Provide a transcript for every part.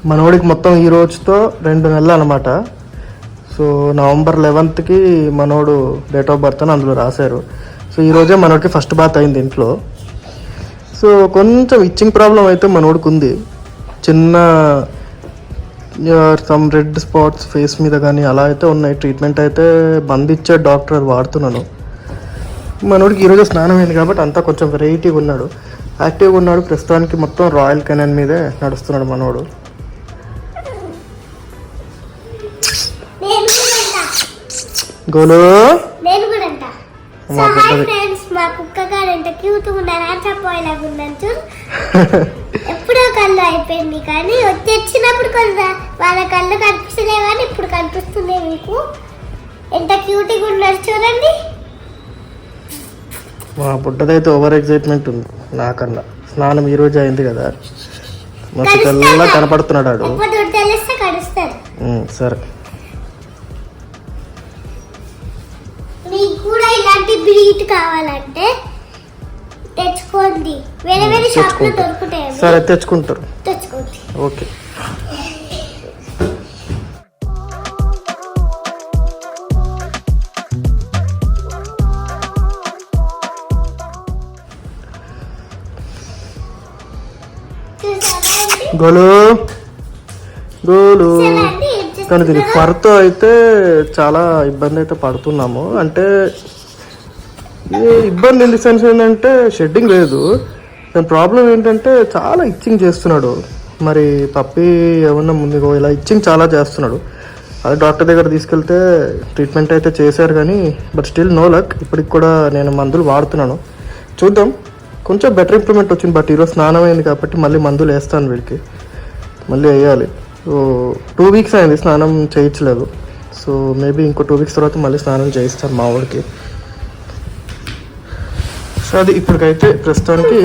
మనోడికి మొత్తం ఈ రోజుతో 2 నెలలు అనమాట. సో నవంబర్ 11కి మనోడు డేట్ ఆఫ్ బర్త్ అని అందులో రాశారు. సో ఈరోజే మనోడికి ఫస్ట్ బాత్ అయింది ఇంట్లో. సో కొంచెం ఇచ్చింగ్ ప్రాబ్లం అయితే మనోడికి ఉంది. చిన్న సమ్ రెడ్ స్పాట్స్ ఫేస్ మీద కానీ అలా అయితే ఉన్నాయి. ట్రీట్మెంట్ అయితే ఇచ్చే డాక్టర్ అది వాడుతున్నాను. మనోడికి ఈరోజు స్నానం అయింది కాబట్టి అంతా కొంచెం వెరైటీగా ఉన్నాడు, యాక్టివ్గా ఉన్నాడు. ప్రస్తుతానికి మొత్తం రాయల్ కెనాన్ మీదే నడుస్తున్నాడు మనోడు. గోలు ఎప్పుడో కళ్ళు అయిపోయింది కానీ వచ్చినప్పుడు వాళ్ళ కళ్ళు కనిపిస్తలే కానీ ఇప్పుడు కనిపిస్తుంది. మీకు ఎంత క్యూట్గా ఉన్నారు చూడండి. మా బుడ్డదైతే ఓవర్ ఎక్సైట్మెంట్ ఉంది నాకన్నా. స్నానం ఈ రోజు అయింది కదా, మస్తు తెల్లగా కనపడుతున్నాడు. సరే మీకు కూడా ఇలాంటి బ్రీడ్ కావాలంటే తెచ్చుకోండి. వేరే వేరే షాప్ లో దొరుకుతాయి. సరే తెచ్చుకుంటారు. తెచ్చుకోండి. ఓకే. గోలు గోలు కానీ దీని ఫర్తో అయితే చాలా ఇబ్బంది అయితే పడుతున్నాము. అంటే ఇబ్బంది ఇన్ ది సెన్స్ ఏంటంటే షెడ్డింగ్ లేదు, దాని ప్రాబ్లం ఏంటంటే చాలా ఇచ్చింగ్ చేస్తున్నాడు. మరి పప్పి ఏమన్నా ముందుకు ఇలా ఇచ్చింగ్ చాలా చేస్తున్నాడు. అదే డాక్టర్ దగ్గర తీసుకెళ్తే ట్రీట్మెంట్ అయితే చేశారు కానీ బట్ స్టిల్ నో లక్. ఇప్పటికి కూడా నేను మందులు వాడుతున్నాను, చూద్దాం. కొంచెం బెటర్ ఇంప్రూవ్మెంట్ వచ్చింది. బట్ ఈరోజు స్నానం అయింది కాబట్టి మళ్ళీ మందులు వేస్తాను వీడికి, మళ్ళీ వేయాలి. సో 2 వీక్స్ అయింది స్నానం చేయించలేదు. సో మేబీ ఇంకో 2 వీక్స్ తర్వాత మళ్ళీ స్నానం చేయిస్తాను మా వాడికి. సో అది ఇప్పటికైతే ప్రస్తుతానికి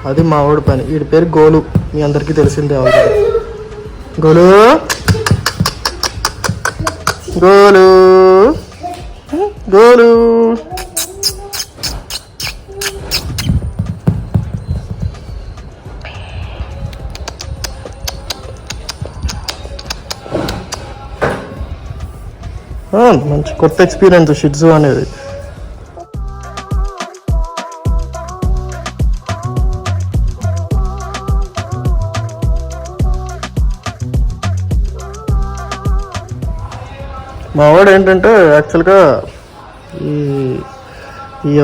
అది మా వాడి పని. వీడి పేరు గోలు, మీ అందరికీ తెలిసిందే అవుతుంది. గోలు గోలు గోలు మంచి కొత్త ఎక్స్పీరియన్స్ షిట్జు అనేది. మా వాడు ఏంటంటే యాక్చువల్గా ఈ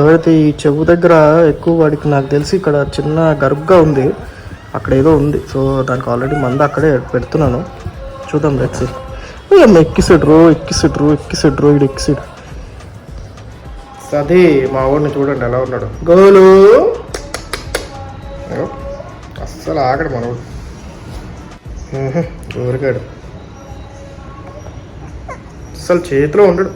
ఎవరైతే ఈ చెవు దగ్గర ఎక్కువ వాడికి నాకు తెలిసి ఇక్కడ చిన్న గరుగ్గా ఉంది, అక్కడ ఏదో ఉంది. సో దానికి ఆల్రెడీ మందు అక్కడే పెడుతున్నాను, చూద్దాం. రెక్సి ఎక్కిసిడ్రు ఇడు ఎక్కిసిడు. అది మా వాడిని చూడండి ఎలా ఉన్నాడు. గోలు అస్సలు ఆగడు మనవాడు, ఊరికాడు, అస్సలు చేతిలో ఉండడు.